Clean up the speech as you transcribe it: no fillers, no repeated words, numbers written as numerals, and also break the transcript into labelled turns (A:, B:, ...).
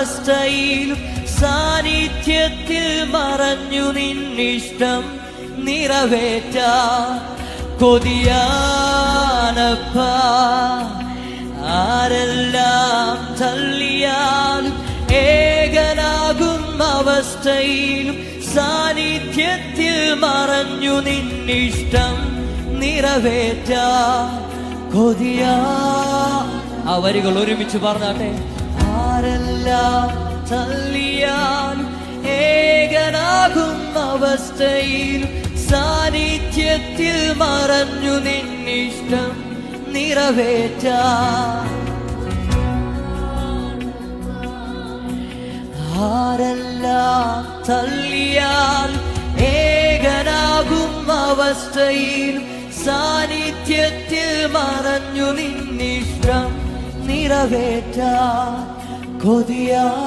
A: അവസ്ഥയിലും സാന്നിധ്യത്തിൽ മറഞ്ഞു നിന്നിഷ്ടം നിറവേറ്റാൻ കൊതിയാനപ്പാ. ആരെല്ലാം തള്ളിയാലും ഏകനാകും അവസ്ഥയിലും സാന്നിധ്യത്തിൽ മറഞ്ഞു നിന്നിഷ്ടം നിറവേറ്റാൻ കൊതിയാ. ആ വരികൾ ഒരുമിച്ച് പറഞ്ഞാട്ടെ. ആരെല്ലാം തള്ളിയാലും ഏകനാകും അവസ്ഥയിലും സാന്നിധ്യത്തിൽ മറഞ്ഞു നിന്നിഷ്ടം നിറവേറ്റാൻ. ആരെല്ലാം തള്ളിയാലും ഏകനാകും അവസ്ഥയിലും സാന്നിധ്യത്തിൽ മറഞ്ഞു നിന്നിഷ്ടം നിറവേറ്റാൻ കൊതിയാനപ്പാ.